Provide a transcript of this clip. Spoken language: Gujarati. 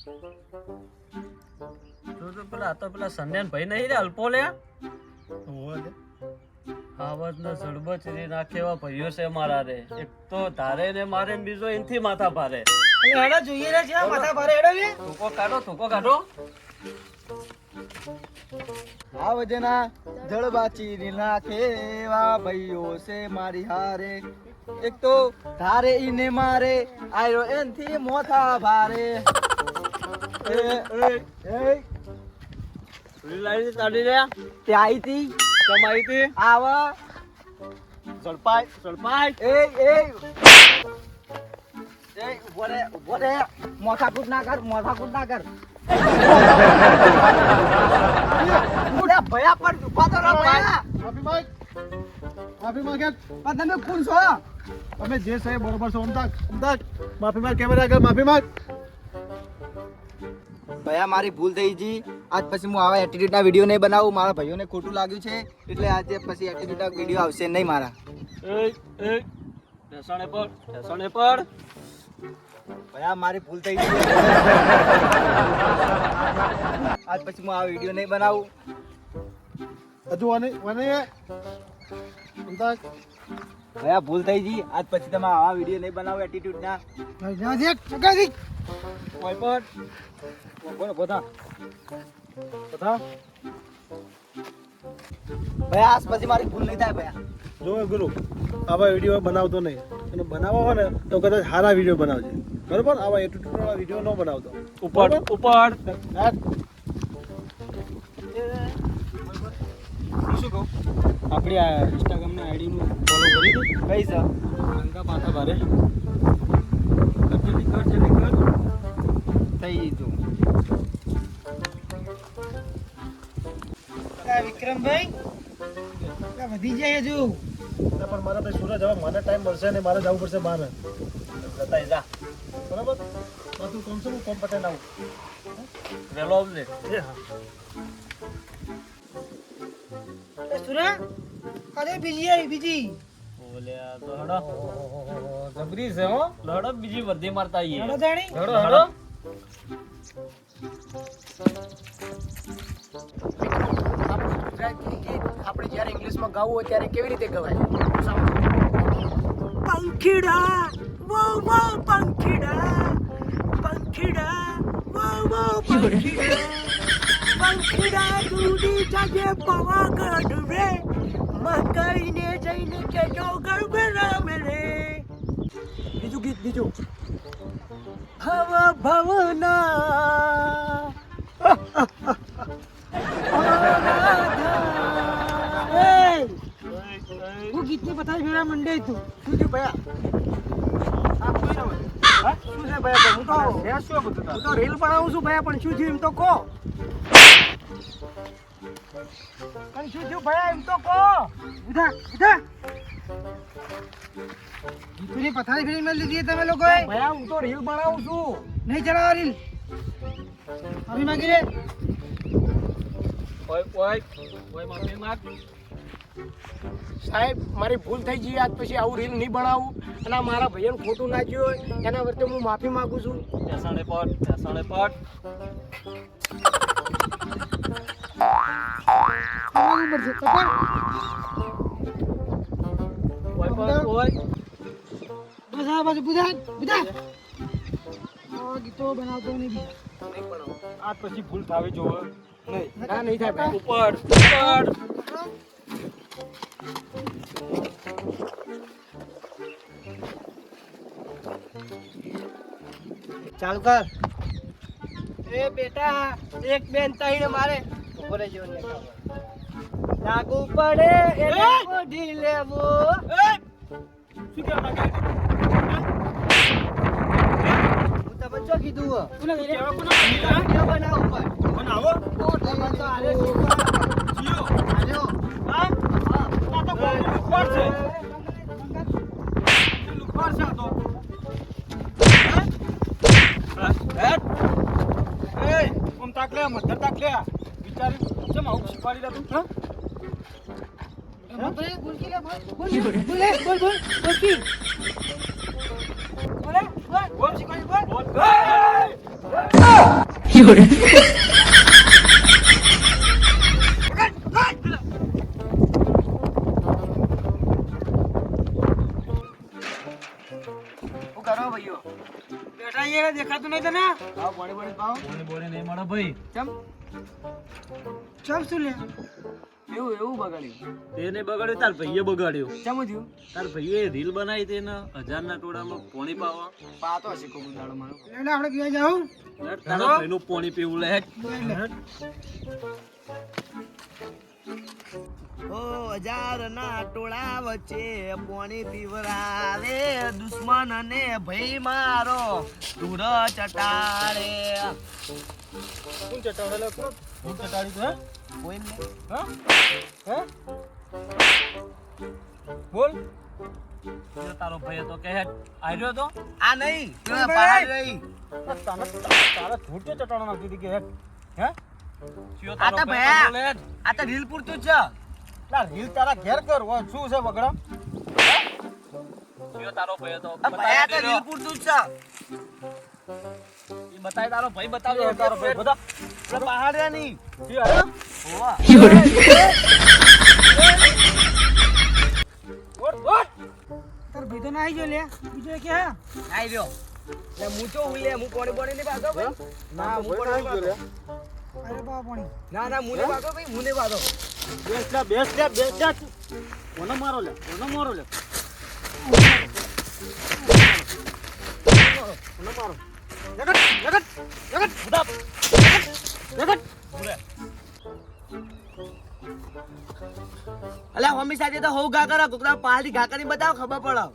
તો પેલા સંડ્યાન ભાઈ નહીં રે અલ્પો લે આવત ને સડબચ રે નાખે એવા ભાઈઓ છે મારા રે. એક તો તારે ને મારે ને બીજો એનથી માથા ભારે. હેડો જોઈએ રે છે માથા ભારે હેડો લે. થૂકો કાઢો. આ વજના જળબાચી નાખે એવા ભાઈઓ છે મારી હારે. એક તો ધારે ઈને મારે આયો એનથી મોથા ભારે. એ લાઈન કાઢી લે. તે આઈ તી કમાઈ થી આવા સળપાઈ. એ ઉભો રે મોથાકૂટ ના કર. ઉડા ભયા પર ઉભા તો રહો ભયા. માફી માંગે પણ તમે કોણ છો? તમે જે સાહેબ બરોબર છો અમદાક માફી માંગ કેમેરા આગળ માફી માંગ. ભયા મારી ભૂલ થઈ ગઈ. આજ પછી હું આવા એટીટ્યુડ ના વિડીયો નહીં બનાવું. મારા ભાઈઓને ખોટું લાગ્યું છે એટલે આજે પછી એટીટ્યુડ ના વિડીયો આવશે નહીં મારા. ઢેસાણે પડ. ભયા મારી ભૂલ થઈ ગઈ. આજ પછી હું આ વિડીયો નહીં બનાવું. હજુ મને અમદાક ભયા ભૂલ થઈ ગઈ. આજ પછી તમે આવા વિડીયો નહીં બનાવો એટીટ્યુડ ના. કોઈ પણ બધા ભયા આજ પછી મારી ભૂલ નહીં થાય ભયા. જો ગુરુ આવા વિડીયો બનાવતો નહીં. અને બનાવવા હોય ને તો કદાચ સારા વિડીયો બનાવજે બરોબર. આવા એટીટ્યુડ વાળા વિડીયો ન બનાવતો. ઉપર શું કહું? આપણી આ ઇન્સ્ટાગ્રામ ના આઈડી નું ફોલો કરી દે. કઈ છે? અંકા માથા ભારે થઈ તું વિક્રમભાઈ વધી જાય હજુ. પણ મારા ભાઈ સુરત હવે મને ટાઈમ મળશે ને મારે જવું પડશે બહાર. બતાઈ જા. બરાબર તું કોમ છે હું કોમ પટેલ આવું. વેલો આવજે. એ હા સુરા અરે બીજી બોલે આ તો હડો જબરી છે હો. લડો બીજી વર્ધી મારતા આઈએ. હડો જાણી હડો. આપણે જ્યારે ઇંગ્લિશમાં ગાવું હોય ત્યારે કેવી રીતે ગવાય? પંખીડા વો વો પંખીડા વો વો પંખીડા દૂડી જાજે પાવાગઢ રે મકાઈને જઈને કેજો ગરબરામ રે. બીજું ગીત હવા ભવના હું ગીતને બતાવી ફેરા મંડે તું. શું થયું ભયા? શું છે ભયા? હું તો રીલ બનાવું છું ભયા. પણ શું થયું એમ તો કહો. પણ શું થયું ભયા એમ તો કહો. ઉધા ગીતની પથારી ફેરી મેં લીધી તમે લોકોએ. ભયા હું તો રીલ બનાવું છું. નહીં ચલાવો રીલ. માફી માંગી રે. ઓય માફી માંગ. સાહેબ મારી ભૂલ થઈ ગઈ. આજ પછી આવું રીલ નહીં બનાવું. અને મારા ભાઈઓને ખોટું નાખ્યું હોય એના વર્તે હું માફી માંગુ છું. ઢેસાણે પડ. બસ આ બાજુ બુધા ગીતો બનાવતો નહીં. આજ પછી ભૂલ થાવી જોવે નહીં થાય ભાઈ. ઉપર ચાલ કર. એ બેટા એક બેન તઈને મારે ઉપર જ લાગુ પડે એટલે બોધી લેવો. શું કહેવા માંગે? હું તો બચ્ચો કીધું હો. કેવા વિડીયો બનાવો ઉપર. બનાવો. તો આલે જીઓ. આલ્યો. હા આ તો બોલ ઉપર છે. લુખવાડ છે આ તો. તાકલે મધર તાકલે વિચારી ચમ આવું શીખવાડી દે તું. બોલ બોલકી લે બોલ બોલ બોલકી બોલે બોલ બોલ શીખવાડી બોલ. શું કરો ભાઈઓ? બેઠા અહીંયા દેખાતું નહીં તને આવો પાણી પાણી પાઓ. બોલી બોલી નહીં મળે ભાઈ. ચમ ચમ શું લે એવું બગાડ્યું. તેને બગાડ્યું, તાર ભાઈએ બગાડ્યું. ચમ થયું? તાર ભાઈએ રીલ બનાવી તેને 1000 ના ટોળામાં પોણી પાવા. પાતો હશે કોક દાડો મારો. એટલે આપણે પીવા જાઉં તારા ભાઈનું પોણી પીવું લે. ઓ 1000 ના ટોળા વચ્ચે પાણી પીવરાવે દુશ્મન અને ભાઈ મારો ધૂળ ચટાડે. શું ચટાડે લે કોણ ચટાડી તો કોઈ નહીં. હા હે બોલ જો તારો ભાઈ તો કહે આવ્યો તો આ નહીં પેલા પહાડ રહી. તારા ધૂળ ચટાડો નાખી દીધી કે હે ચિયો આ તારો તો ભાઈ ભયા. બોલે. આ તો રીલ પૂરતું જ છે. લા રીલ તારા ઘેર કર ઓ શું છે બગડા ચિયો તારો ભાઈ તો આ ભયા તો રીલ પૂરતું જ છે. ઈ બતાય તારો ભાઈ બતાવ્યો તારો ભાઈ બધા પેલા પહાડ રહ્યા નહીં. ઓવા. તાર ભાઈ તો ના આવી ગયો લે બીજો કે હે આઈ રહ્યો. લે હું તો ઉલે હું પાણી પાણી નહીં પાતો ભાઈ. ના હું પાણી નહીં પાતો. અરે બાપા પાણી ના હું નહીં પાતો ભાઈ હું નહીં પાતો. બેસ જા કોનો મારો લે કોનો મારો લે કોનો મારો જગત ઉડાપ જગત અલ્યા મમ્મી સાથે તો હોઉ ઘા કરો કોકના પહાડી ઘા કરીને બતાવો ખબર પડે.